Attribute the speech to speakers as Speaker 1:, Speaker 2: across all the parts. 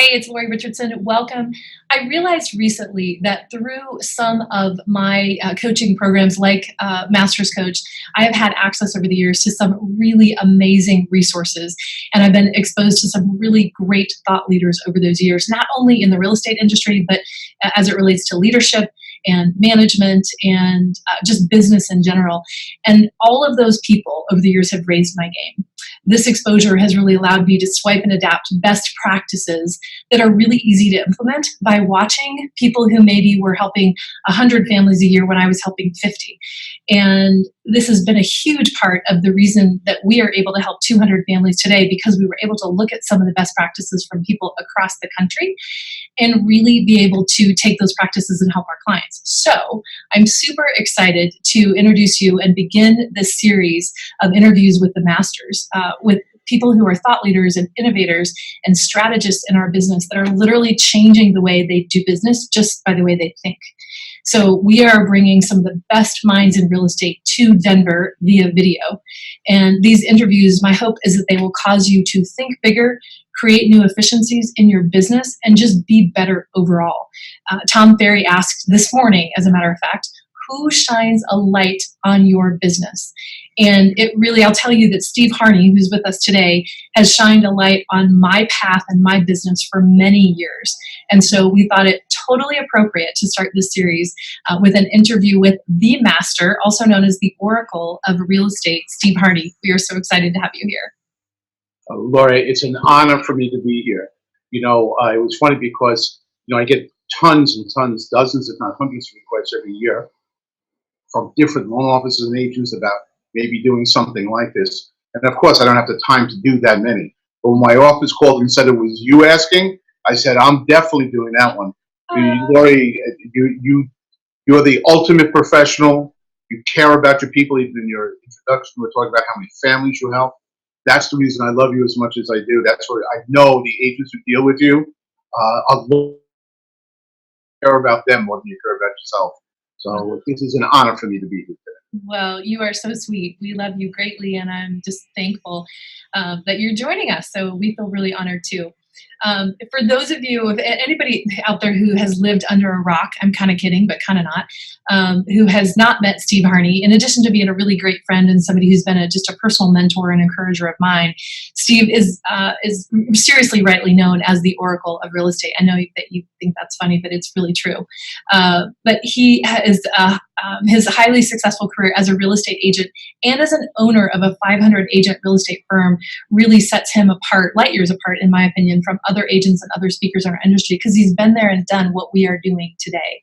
Speaker 1: Hey, it's Lori Richardson. Welcome. I realized recently that through some of my coaching programs, like Master's Coach, I have had access over the years to some really amazing resources. And I've been exposed to some really great thought leaders over those years, not only in the real estate industry, but as it relates to leadership and management and just business in general. And all of those people over the years have raised my game. This exposure has really allowed me to swipe and adapt best practices that are really easy to implement by watching people who maybe were helping 100 families a year when I was helping 50. And this has been a huge part of the reason that we are able to help 200 families today, because we were able to look at some of the best practices from people across the country and really be able to take those practices and help our clients. So I'm super excited to introduce you and begin this series of interviews with the masters, with people who are thought leaders and innovators and strategists in our business that are literally changing the way they do business just by the way they think. So we are bringing some of the best minds in real estate to Denver via video. And these interviews, my hope is that they will cause you to think bigger, create new efficiencies in your business, and just be better overall. Tom Ferry asked this morning, as a matter of fact, who shines a light on your business? And it really, I'll tell you that Steve Harney, who's with us today, has shined a light on my path and my business for many years. And so we thought it totally appropriate to start this series with an interview with the master, also known as the Oracle of Real Estate, Steve Harney. We are so excited to have you here.
Speaker 2: Lori, it's an honor for me to be here. It was funny because, I get tons and tons, dozens, if not hundreds of requests every year from different loan officers and agents about maybe doing something like this. And of course, I don't have the time to do that many. But when my office called and said it was you asking, I said, I'm definitely doing that one. Lori, you're the ultimate professional. You care about your people. Even in your introduction, we were talking about how many families you help. That's the reason I love you as much as I do. That's where I know the agents who deal with you, care about them more than you care about yourself. So this is an honor for me to be here today.
Speaker 1: Well, you are so sweet. We love you greatly, and I'm just thankful that you're joining us. So we feel really honored too. For those of you, if anybody out there who has lived under a rock, I'm kind of kidding, but kind of not, who has not met Steve Harney, in addition to being a really great friend and somebody who's been just a personal mentor and encourager of mine, Steve is seriously rightly known as the Oracle of Real Estate. I know that you think that's funny, but it's really true. But he has his highly successful career as a real estate agent and as an owner of a 500 agent real estate firm really sets him apart, light years apart, in my opinion, from other agents and other speakers in our industry, because he's been there and done what we are doing today.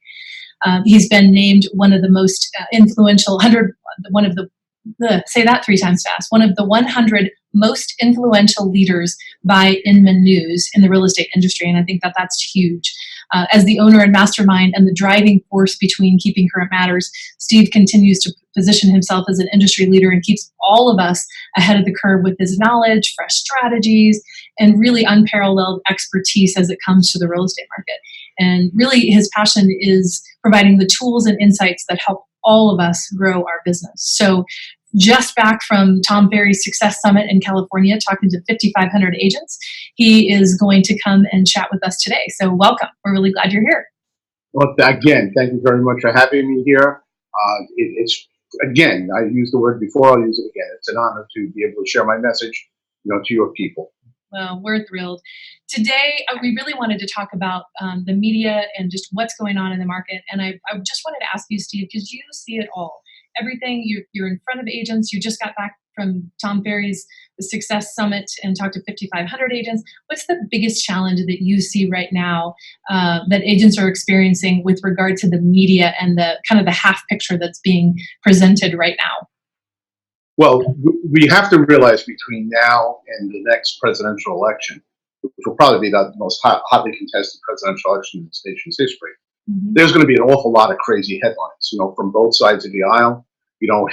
Speaker 1: He's been named one of the most influential 100, one of the say that 3 times fast, one of the 100 most influential leaders by Inman News in the real estate industry. And I think that that's huge. As the owner and mastermind and the driving force between Keeping Current Matters, Steve continues to position himself as an industry leader and keeps all of us ahead of the curve with his knowledge, fresh strategies, and really unparalleled expertise as it comes to the real estate market. And really his passion is providing the tools and insights that help all of us grow our business. So just back from Tom Ferry's Success Summit in California, talking to 5,500 agents, he is going to come and chat with us today. So welcome. We're really glad you're here.
Speaker 2: Well, again, thank you very much for having me here. It's, again, I used the word before, I'll use it again. It's an honor to be able to share my message, to your people.
Speaker 1: Well, we're thrilled. Today, we really wanted to talk about the media and just what's going on in the market. And I just wanted to ask you, Steve, because you see it all. Everything, you're in front of agents. You just got back from Tom Ferry's Success Summit and talked to 5,500 agents. What's the biggest challenge that you see right now that agents are experiencing with regard to the media and the kind of the half picture that's being presented right now?
Speaker 2: Well, we have to realize between now and the next presidential election, which will probably be the most hotly contested presidential election in the nation's history, there's going to be an awful lot of crazy headlines, from both sides of the aisle.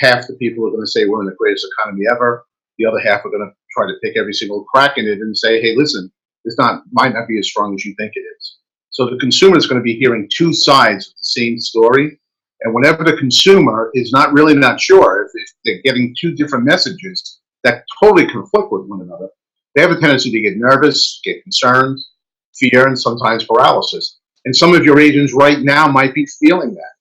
Speaker 2: Half the people are going to say we're in the greatest economy ever. The other half are going to try to pick every single crack in it and say, hey, listen, this might not be as strong as you think it is. So the consumer is going to be hearing two sides of the same story. And whenever the consumer is not sure if they're getting two different messages that totally conflict with one another, they have a tendency to get nervous, get concerned, fear, and sometimes paralysis. And some of your agents right now might be feeling that.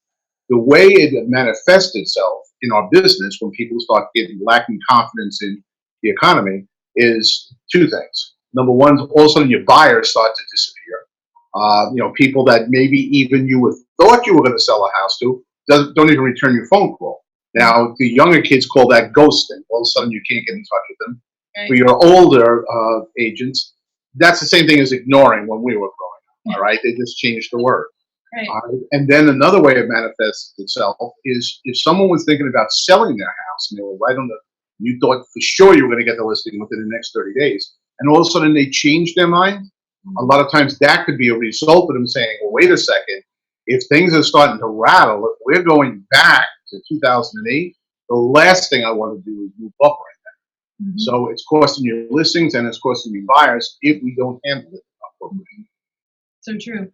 Speaker 2: The way it manifests itself in our business when people start getting lacking confidence in the economy is two things. Number one, all of a sudden your buyers start to disappear. People that maybe even you thought you were going to sell a house to don't even return your phone call. Now, the younger kids call that ghosting. All of a sudden you can't get in touch with them.
Speaker 1: Right.
Speaker 2: For your older agents, that's the same thing as ignoring when we were growing up, all right? They just changed the word.
Speaker 1: Right.
Speaker 2: And then another way it manifests itself is if someone was thinking about selling their house and they were right on you thought for sure you were going to get the listing within the next 30 days, and all of a sudden they changed their mind. A lot of times that could be a result of them saying, well, wait a second, if things are starting to rattle, if we're going back to 2008, the last thing I want to do is move up right now. So it's costing you listings and it's costing you buyers if we don't handle it appropriately.
Speaker 1: So true.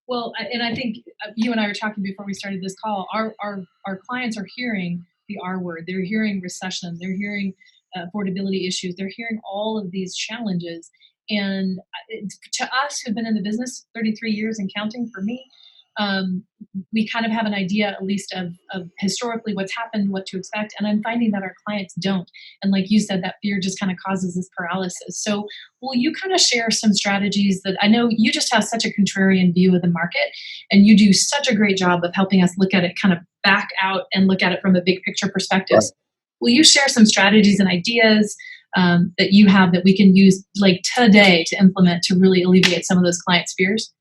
Speaker 1: Well, and I think you and I were talking before we started this call. Our clients are hearing the R word. They're hearing recession. They're hearing affordability issues. They're hearing all of these challenges. And to us who've been in the business 33 years and counting, for me, we kind of have an idea, at least, of historically what's happened, what to expect. And I'm finding that our clients don't. And like you said, that fear just kind of causes this paralysis. So will you kind of share some strategies that I know you just have such a contrarian view of the market, and you do such a great job of helping us look at it kind of back out and look at it from a big picture perspective.
Speaker 2: Right.
Speaker 1: Will you share some strategies and ideas that you have that we can use like today to implement to really alleviate some of those clients' fears?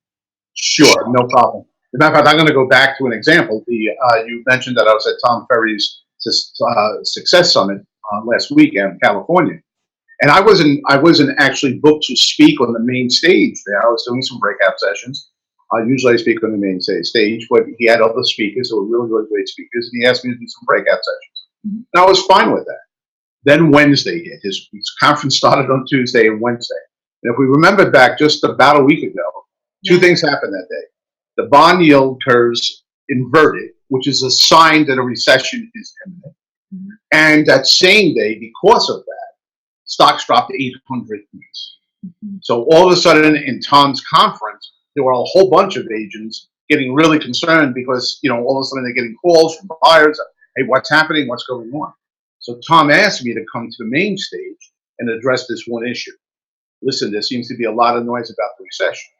Speaker 2: Sure, no problem. As a matter of fact, I'm going to go back to an example. You mentioned that I was at Tom Ferry's Success Summit last weekend in California, and I wasn't actually booked to speak on the main stage there. I was doing some breakout sessions. Usually I speak on the main stage, but he had other speakers who were really, really great speakers, and he asked me to do some breakout sessions. And I was fine with that. Then Wednesday hit. His conference started on Tuesday and Wednesday. And if we remember back just about a week ago, two things happened that day. The bond yield curves inverted, which is a sign that a recession is imminent. And that same day, because of that, stocks dropped to 800 points. So all of a sudden in Tom's conference, there were a whole bunch of agents getting really concerned because, all of a sudden they're getting calls from buyers. Hey, what's happening? What's going on? So Tom asked me to come to the main stage and address this one issue. Listen, there seems to be a lot of noise about the recession.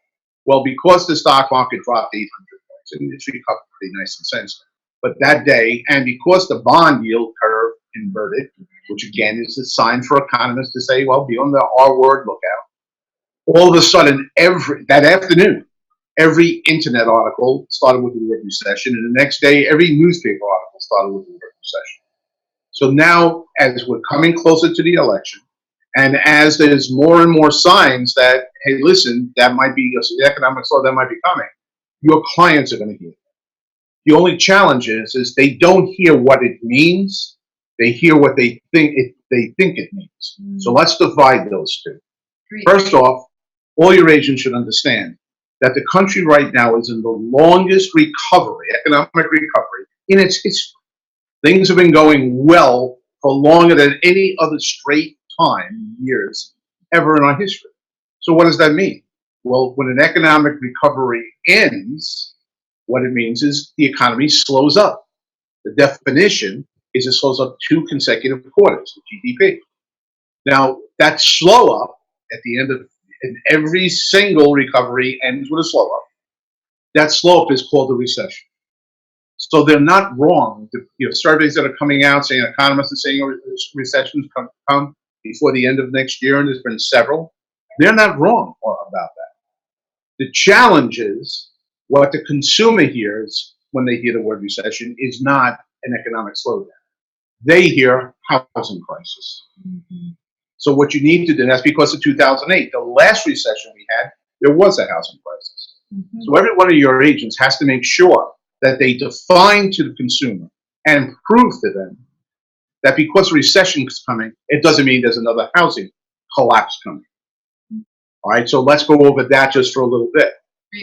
Speaker 2: Well, because the stock market dropped 800 points, and it's recovered pretty nice and since then. But that day, and because the bond yield curve inverted, which again is a sign for economists to say, well, be on the R word lookout. All of a sudden, that afternoon, every internet article started with the word recession, and the next day, every newspaper article started with the word recession. So now, as we're coming closer to the election, and as there's more and more signs that, hey, listen, that might be the economic slow that might be coming, your clients are going to hear it. The only challenge is they don't hear what it means; they hear what they think it means. So let's divide those two. First off, all your agents should understand that the country right now is in the longest economic recovery in its history. Things have been going well for longer than any other straight time, years, ever in our history. So what does that mean? Well, when an economic recovery ends, what it means is the economy slows up. The definition is it slows up 2 consecutive quarters of GDP. Now, that slow up at the end of every single recovery ends with a slow up. That slow up is called a recession. So they're not wrong. The surveys that are coming out saying economists are saying recessions come before the end of next year, and there's been several. They're not wrong about that. The challenge is what the consumer hears when they hear the word recession is not an economic slowdown. They hear housing crisis. So what you need to do, and that's because of 2008, the last recession we had, there was a housing crisis. So every one of your agents has to make sure that they define to the consumer and prove to them that because a recession is coming, it doesn't mean there's another housing collapse coming. All right, so let's go over that just for a little bit.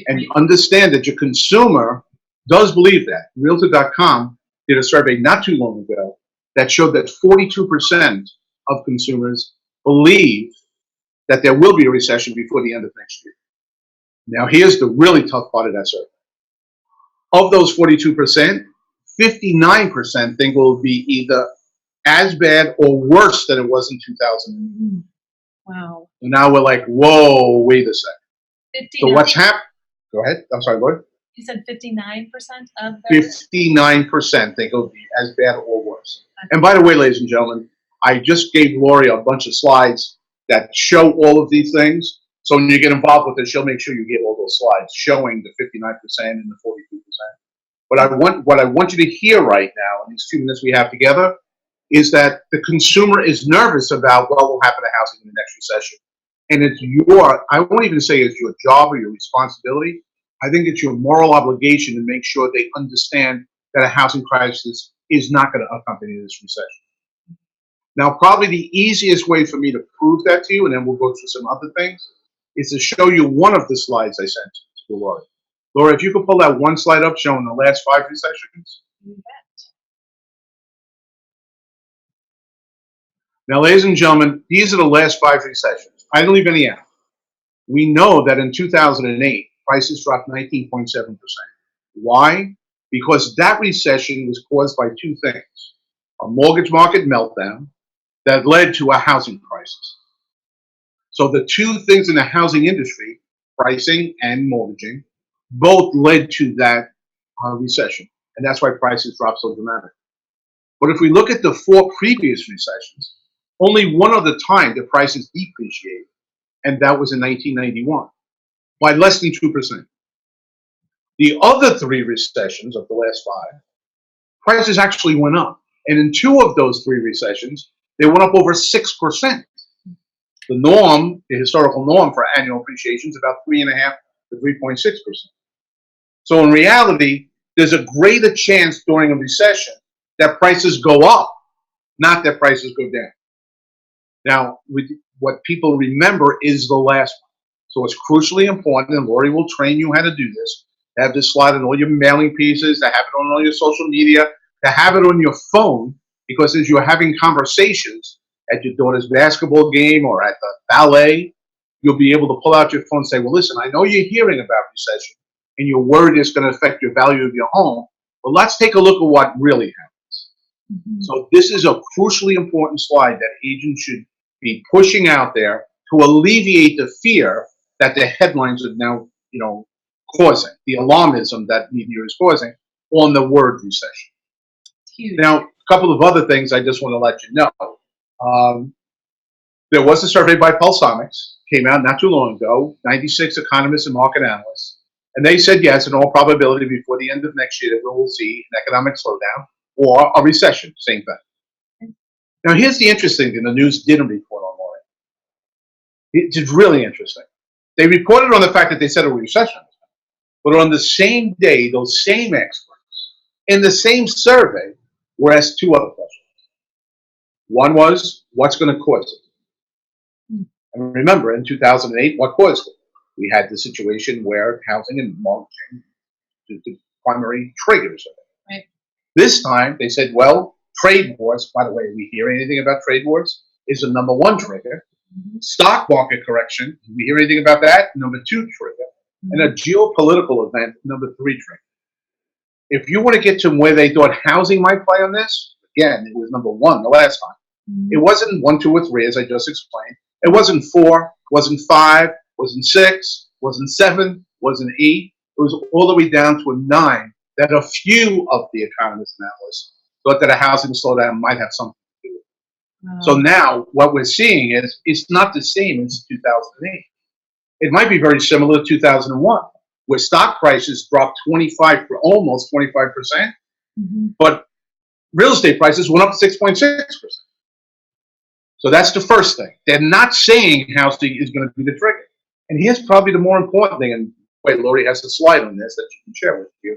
Speaker 2: And understand that your consumer does believe that. Realtor.com did a survey not too long ago that showed that 42% of consumers believe that there will be a recession before the end of next year. Now, here's the really tough part of that survey. Of those 42%, 59% think it will be either as bad or worse than it was in 2008.
Speaker 1: Wow.
Speaker 2: So now we're like, whoa, wait a second.
Speaker 1: 59.
Speaker 2: So what's happened? Go ahead. I'm sorry, Lloyd.
Speaker 1: You said 59% of the
Speaker 2: 59% think it'll be as bad or worse. And by the way, ladies and gentlemen, I just gave Lori a bunch of slides that show all of these things. So when you get involved with it, she'll make sure you get all those slides showing the 59% and the 42%. What I want you to hear right now in these 2 minutes we have together is that the consumer is nervous about what will happen to housing in the next recession. And it's I won't even say it's your job or your responsibility. I think it's your moral obligation to make sure they understand that a housing crisis is not going to accompany this recession. Now, probably the easiest way for me to prove that to you, and then we'll go through some other things, is to show you one of the slides I sent to Laura. Laura, if you could pull that one slide up showing the last 5 recessions.
Speaker 1: You bet.
Speaker 2: Now, ladies and gentlemen, these are the last 5 recessions. I didn't leave any out. We know that in 2008, prices dropped 19.7%. Why? Because that recession was caused by 2 things. A mortgage market meltdown that led to a housing crisis. So the 2 things in the housing industry, pricing and mortgaging, both led to that recession. And that's why prices dropped so dramatically. But if we look at the 4 previous recessions, only one other time did prices depreciate, and that was in 1991, by less than 2%. The other 3 recessions of the last 5, prices actually went up. And in 2 of those 3 recessions, they went up over 6%. The norm, the historical norm for annual appreciation is about 3.5% to 3.6%. So in reality, there's a greater chance during a recession that prices go up, not that prices go down. Now, what people remember is the last one. So it's crucially important, and Lori will train you how to do this, to have this slide on all your mailing pieces, to have it on all your social media, to have it on your phone, because as you're having conversations at your daughter's basketball game or at the ballet, you'll be able to pull out your phone and say, well, listen, I know you're hearing about recession, and you're worried it's going to affect your value of your home, but let's take a look at what really happens. Mm-hmm. So this is a crucially important slide that agents should be pushing out there to alleviate the fear that the headlines are now, causing, the alarmism that media is causing on the word recession.
Speaker 1: Huge.
Speaker 2: Now, a couple of other things I just want to let you know. There was a survey by Pulsomics, came out not too long ago, 96 economists and market analysts, and they said yes, in all probability, before the end of next year, that we will see an economic slowdown or a recession, same thing. Now, here's the interesting thing the news didn't report on, Lauren. It's really interesting. They reported on the fact that they said a recession, but on the same day, those same experts in the same survey were asked 2 other questions. One was, what's going to cause it? And remember, in 2008, what caused it? We had the situation where housing and mortgaging is the primary triggers of it.
Speaker 1: Right.
Speaker 2: This time, they said, well, trade wars, by the way, we hear anything about trade wars, is the number 1 trigger. Mm-hmm. Stock market correction, we hear anything about that? Number 2 trigger. Mm-hmm. And a geopolitical event, number 3 trigger. If you want to get to where they thought housing might play on this, again, it was number 1 the last time. Mm-hmm. It wasn't 1, 2, or 3, as I just explained. It wasn't 4, wasn't 5, wasn't 6, wasn't 7, wasn't 8. It was all the way down to a 9 that a few of the economists and analysts thought that a housing slowdown might have something to do with it. Oh. So now what we're seeing is it's not the same as 2008. It might be very similar to 2001, where stock prices dropped almost 25%, mm-hmm. but real estate prices went up 6.6%. So that's the first thing. They're not saying housing is going to be the trigger. And here's probably the more important thing, and wait, Lori has a slide on this that she can share with you.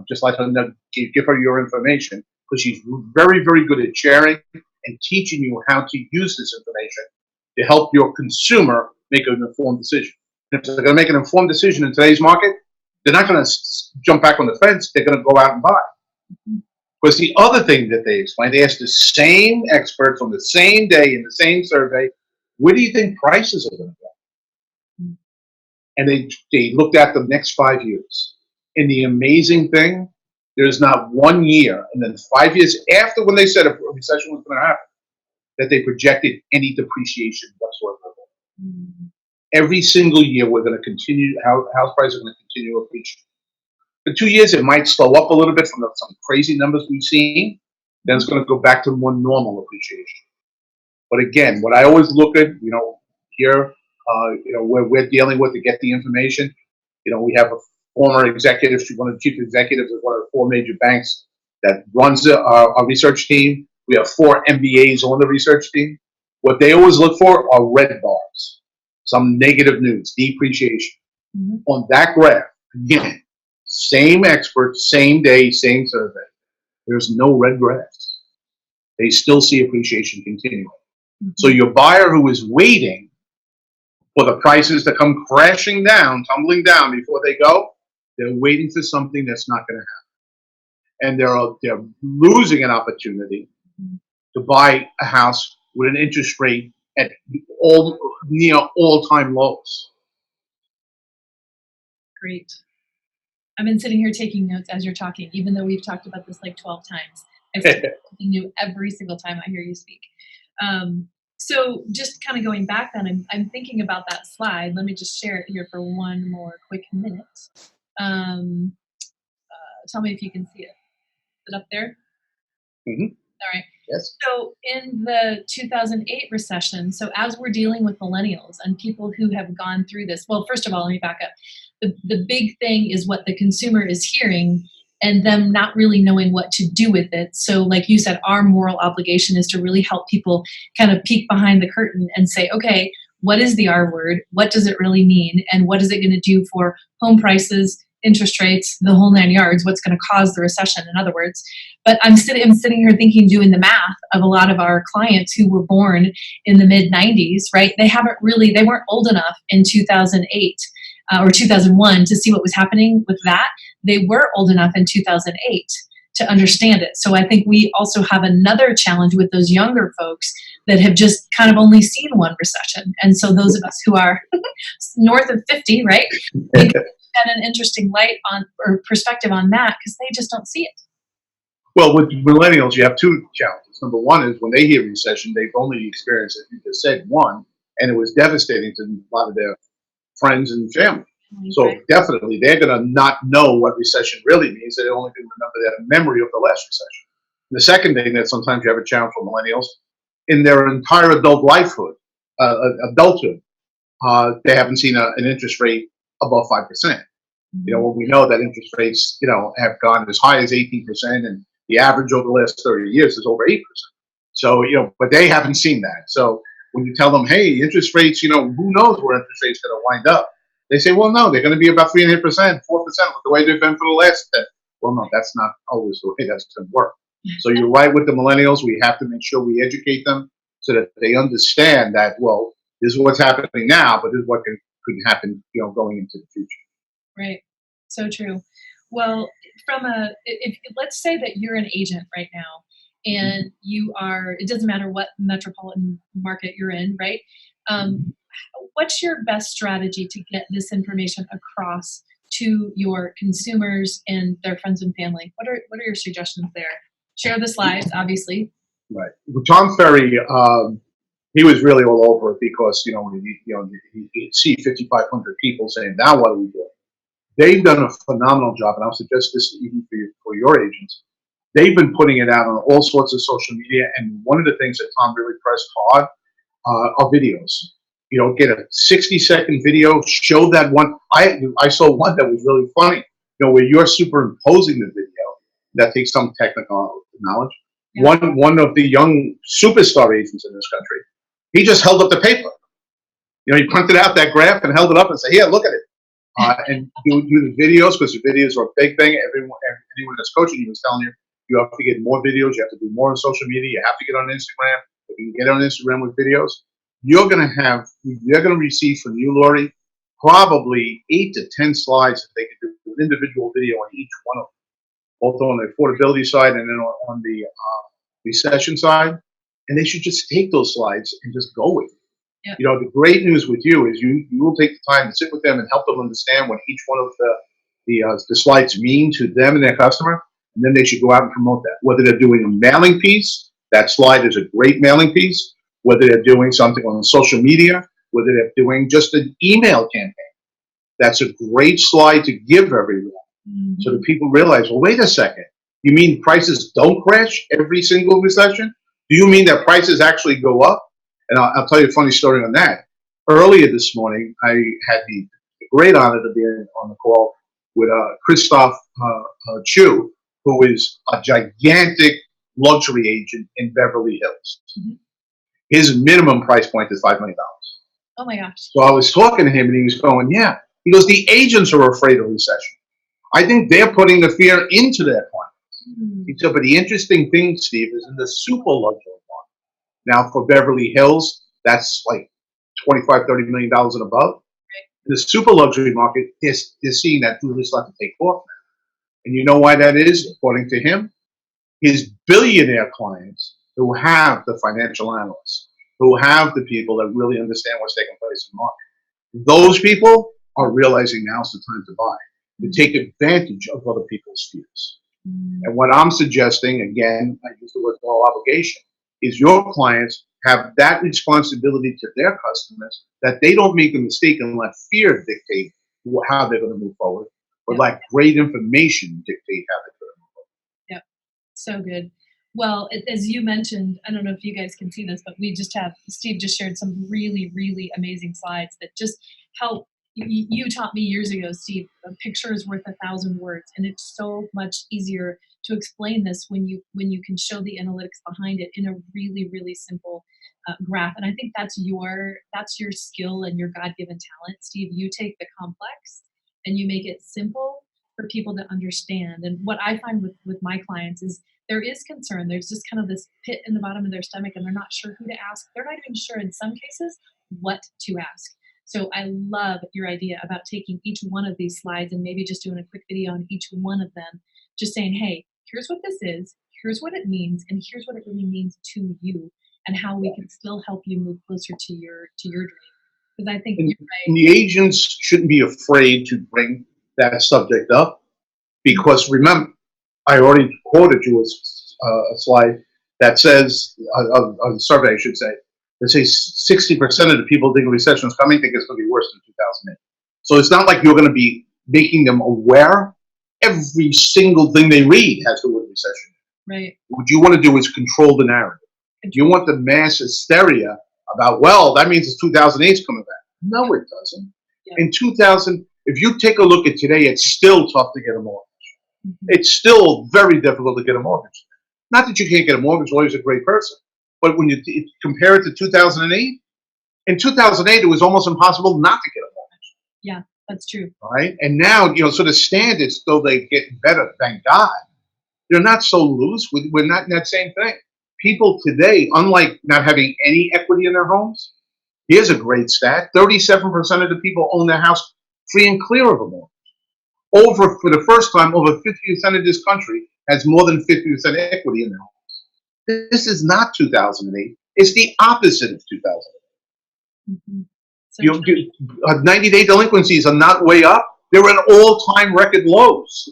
Speaker 2: Just let her know, give her your information, because she's very, very good at sharing and teaching you how to use this information to help your consumer make an informed decision. And if they're going to make an informed decision in today's market, they're not going to jump back on the fence. They're going to go out and buy. Mm-hmm. Because the other thing that they explained, they asked the same experts on the same day in the same survey, where do you think prices are going to go? and they looked at the next 5 years. And the amazing thing, there's not 1 year, and then 5 years after when they said a recession was going to happen, that they projected any depreciation whatsoever.
Speaker 1: Mm.
Speaker 2: Every single year, we're going to continue, house prices are going to continue to appreciate. For 2 years, it might slow up a little bit from some crazy numbers we've seen. Then it's going to go back to more normal appreciation. But again, what I always look at, here, where we're dealing with to get the information, we have a former executive, one of the chief executives of one of the four major banks that runs our research team. We have 4 MBAs on the research team. What they always look for are red bars, some negative news, depreciation.
Speaker 1: Mm-hmm.
Speaker 2: On that graph, again, same expert, same day, same survey. There's no red graphs. They still see appreciation continuing. Mm-hmm. So your buyer who is waiting for the prices to come crashing down, tumbling down before they go, they're waiting for something that's not going to happen. And they're losing an opportunity to buy a house with an interest rate at near all-time lows.
Speaker 1: Great. I've been sitting here taking notes as you're talking, even though we've talked about this like 12 times. I see something new every single time I hear you speak. So just kind of going back then, I'm thinking about that slide. Let me just share it here for one more quick minute. Tell me if you can see it. Is it up there?
Speaker 2: Mm-hmm.
Speaker 1: All right.
Speaker 2: Yes.
Speaker 1: So in the 2008 recession, so as we're dealing with millennials and people who have gone through this, well, first of all, let me back up. The big thing is what the consumer is hearing and them not really knowing what to do with it. So like you said, our moral obligation is to really help people kind of peek behind the curtain and say, okay, what is the R word? What does it really mean? And what is it going to do for home prices, interest rates, the whole 9 yards? What's going to cause the recession, in other words? But I'm sitting here thinking, doing the math of a lot of our clients who were born in the mid 90s, right? They weren't old enough in 2008 or 2001 to see what was happening with that. They were old enough in 2008 to understand it. So I think we also have another challenge with those younger folks that have just kind of only seen one recession. And so those of us who are north of 50, right, think had an interesting light on or perspective on that because they just don't see it.
Speaker 2: Well, with millennials, you have two challenges. Number one is when they hear recession, they've only experienced, as you just said, one, and it was devastating to a lot of their friends and family. So definitely, they're going to not know what recession really means. They only can remember their memory of the last recession. The second thing that sometimes you have a challenge for millennials, in their entire adulthood, they haven't seen an interest rate above 5%. When we know that interest rates, have gone as high as 18%, and the average over the last 30 years is over 8%. So, but they haven't seen that. So when you tell them, hey, interest rates, who knows where interest rates are going to wind up? They say, well, no, they're going to be about 3.5%, 4%, the way they've been for the last 10. Well, no, that's not always the way that's going to work. So you're right with the millennials. We have to make sure we educate them so that they understand that, well, this is what's happening now, but this is what could happen, going into the future.
Speaker 1: Right. So true. Well, if let's say that you're an agent right now and you are, it doesn't matter what metropolitan market you're in, right? What's your best strategy to get this information across to your consumers and their friends and family? What are your suggestions there? Share the slides, obviously.
Speaker 2: Right. Well, Tom Ferry, he was really all over it because, he'd see 5,500 people saying, now what do we do? They've done a phenomenal job, and I'll suggest this even for your agents. They've been putting it out on all sorts of social media, and one of the things that Tom really pressed hard are videos. Get a 60-second video, show that one. I saw one that was really funny, where you're superimposing the video. That takes some technical knowledge. Yeah. One of the young superstar agents in this country, he just held up the paper. He printed out that graph and held it up and said, here, look at it. And do the videos, because the videos are a big thing. Anyone that's coaching you is telling you, you have to get more videos, you have to do more on social media, you have to get on Instagram. If you can get on Instagram with videos, you're going to receive from you, Lori, probably 8 to 10 slides that they can do an individual video on each one of them, both on the affordability side and then on the recession side. And they should just take those slides and just go with it.
Speaker 1: Yep.
Speaker 2: You know, the great news with you is you will take the time to sit with them and help them understand what each one of the slides mean to them and their customer, and then they should go out and promote that. Whether they're doing a mailing piece, that slide is a great mailing piece. Whether they're doing something on social media, whether they're doing just an email campaign, that's a great slide to give everyone, so that people realize, well, wait a second, you mean prices don't crash every single recession? Do you mean that prices actually go up? And I'll tell you a funny story on that. Earlier this morning, I had the great honor to be on the call with Christoph Chu, who is a gigantic luxury agent in Beverly Hills. His minimum price point is $5 million.
Speaker 1: Oh my gosh.
Speaker 2: So I was talking to him, and he was going, yeah. He goes, the agents are afraid of recession. I think they're putting the fear into their clients. He said, but the interesting thing, Steve, is in the super luxury market. Now, for Beverly Hills, that's like $25–30 million and above. In the super luxury market, they're seeing that really start to take off now. And you know why that is, according to him? His billionaire clients who have the financial analysts, who have the people that really understand what's taking place in the market. Those people are realizing now's the time to buy, to take advantage of other people's fears. And what I'm suggesting, again, I use the word moral obligation, is your clients have that responsibility to their customers, that they don't make a mistake and let fear dictate how they're going to move forward, but let great information dictate how they're going to move forward.
Speaker 1: Yep. So good. Well, as you mentioned, I don't know if you guys can see this, but Steve just shared some really, really amazing slides that just help. You taught me years ago, Steve, a picture is worth 1,000 words, and it's so much easier to explain this when you can show the analytics behind it in a really, really simple graph. And I think that's your skill and your God-given talent, Steve. You take the complex and you make it simple for people to understand. And what I find with my clients is there is concern. There's just kind of this pit in the bottom of their stomach, and they're not sure who to ask. They're not even sure in some cases what to ask. So I love your idea about taking each one of these slides and maybe just doing a quick video on each one of them, just saying, hey, here's what this is, here's what it means, and here's what it really means to you, and how we can still help you move closer to your dream. Because I think you're right.
Speaker 2: And the agents shouldn't be afraid to bring that subject up, because remember, I already quoted you a slide that says, a survey I should say, that says 60% of the people think a recession is coming think it's going to be worse than 2008. So it's not like you're going to be making them aware. Every single thing they read has the word recession.
Speaker 1: Right.
Speaker 2: What you want to do is control the narrative. You want the mass hysteria about, well, that means it's 2008 is coming back. No, it doesn't.
Speaker 1: Yeah.
Speaker 2: In 2000, if you take a look at today, it's still tough to get a mortgage. It's still very difficult to get a mortgage. Not that you can't get a mortgage, lawyer's a great person. But when you compare it to 2008, in 2008, it was almost impossible not to get a mortgage.
Speaker 1: Yeah, that's true.
Speaker 2: Right? And now, so the standards, though they get better, thank God, they're not so loose. We're not in that same thing. People today, unlike not having any equity in their homes, here's a great stat: 37% of the people own their house free and clear of a mortgage. For the first time, over 50% of this country has more than 50% equity in their homes. This is not 2008. It's the opposite of 2008. So 90-day delinquencies are not way up. They're at all-time record lows.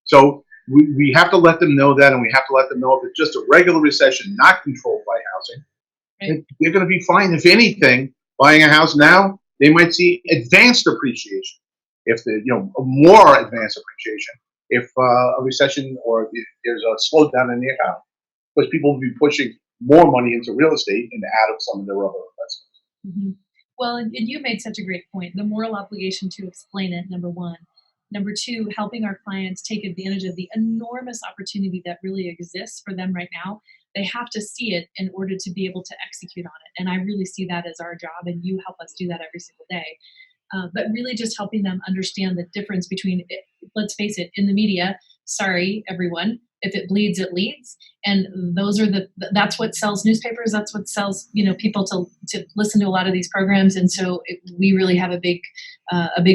Speaker 2: So we have to let them know that, and we have to let them know if it's just a regular recession, not controlled by housing, they're going to be fine. If anything, buying a house now, they might see advanced appreciation. If more advanced appreciation, if a recession or if there's a slowdown in the economy. Because people will be pushing more money into real estate and out of some of their other investments.
Speaker 1: Well, and you made such a great point. The moral obligation to explain it, number one. Number two, helping our clients take advantage of the enormous opportunity that really exists for them right now. They have to see it in order to be able to execute on it. And I really see that as our job, and you help us do that every single day. But really just helping them understand the difference between, let's face it, in the media, sorry, everyone, if it bleeds, it leads. And that's what sells newspapers. That's what sells, people to listen to a lot of these programs. And so we really have a big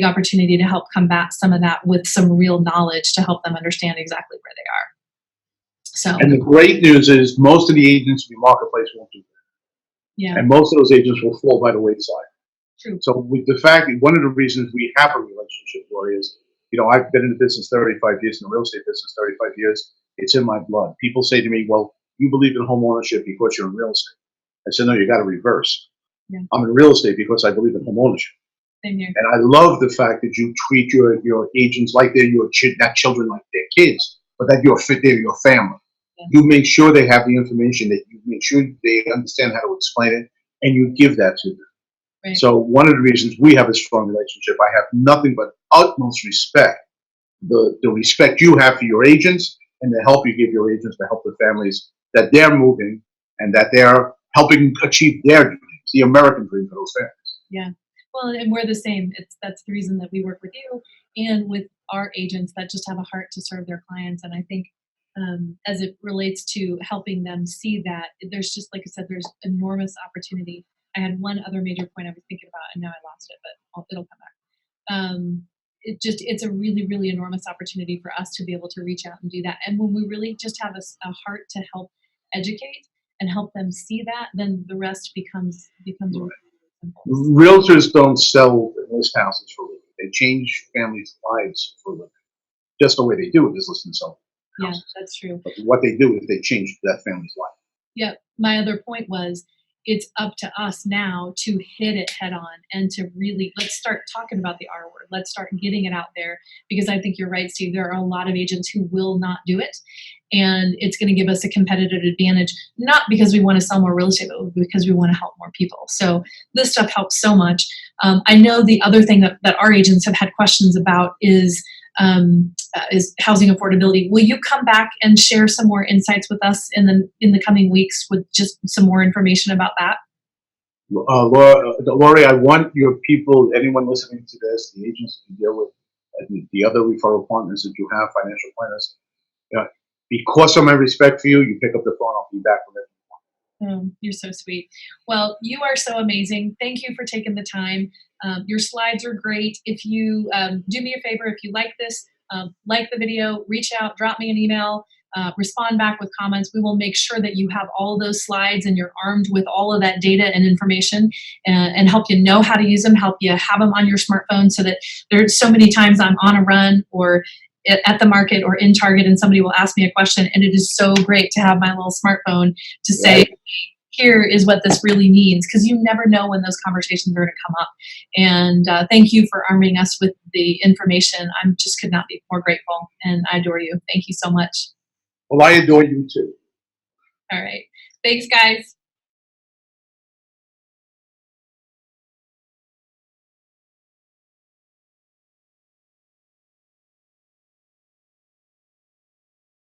Speaker 1: opportunity to help combat some of that with some real knowledge to help them understand exactly where they are. So,
Speaker 2: and the great news is most of the agents in the marketplace won't do that.
Speaker 1: Yeah.
Speaker 2: And most of those agents will fall by the wayside.
Speaker 1: True.
Speaker 2: So with the fact that one of the reasons we have a relationship, Lori, is, I've been in the business 35 years, in the real estate business 35 years. It's in my blood. People say to me, well, you believe in home ownership because you're in real estate. I said, no, you got to reverse.
Speaker 1: Yeah.
Speaker 2: I'm in real estate because I believe in home ownership.
Speaker 1: Same here.
Speaker 2: And I love the fact that you treat your agents like they're not children, like they're kids, but that they're your family. Yeah. You make sure they have the information, that you make sure they understand how to explain it, and you give that to them. Right. So one of the reasons we have a strong relationship, I have nothing but utmost respect. The respect you have for your agents and the help you give your agents to help the families that they're moving and that they're helping achieve their dreams, the American dream for those families.
Speaker 1: Yeah. Well, and we're the same. That's the reason that we work with you and with our agents that just have a heart to serve their clients. And I think as it relates to helping them see that, there's just, like I said, there's enormous opportunity. I had one other major point I was thinking about, and now I lost it, but it'll come back. It's a really, really enormous opportunity for us to be able to reach out and do that. And when we really just have a heart to help educate and help them see that, then the rest becomes right. Really simple.
Speaker 2: Realtors don't sell and list houses for a living. They change families' lives for a living. Just the way they do it is list and sell houses.
Speaker 1: Yeah, that's true.
Speaker 2: But what they do is they change that family's life.
Speaker 1: Yeah. My other point was, it's up to us now to hit it head on and to really, let's start talking about the R word. Let's start getting it out there, because I think you're right, Steve. There are a lot of agents who will not do it. And it's going to give us a competitive advantage, not because we want to sell more real estate, but because we want to help more people. So this stuff helps so much. I know the other thing that our agents have had questions about is housing affordability. Will you come back and share some more insights with us in the coming weeks with just some more information about that?
Speaker 2: Lori, I want your people, anyone listening to this, the agents that you deal with, the other referral partners that you have, financial planners, because of my respect for you, you pick up the phone, I'll be back with it.
Speaker 1: Oh, you're so sweet. Well, you are so amazing. Thank you for taking the time. Your slides are great. If you do me a favor, if you like this, like the video, reach out, drop me an email, respond back with comments. We will make sure that you have all those slides and you're armed with all of that data and information, and help you know how to use them, help you have them on your smartphone, so that there's so many times I'm on a run or at the market or in Target and somebody will ask me a question, and it is so great to have my little smartphone to say, here is what this really means, because you never know when those conversations are going to come up. And thank you for arming us with the information. I just could not be more grateful, and I adore you. Thank you so much.
Speaker 2: Well, I adore you too.
Speaker 1: All right. Thanks, guys.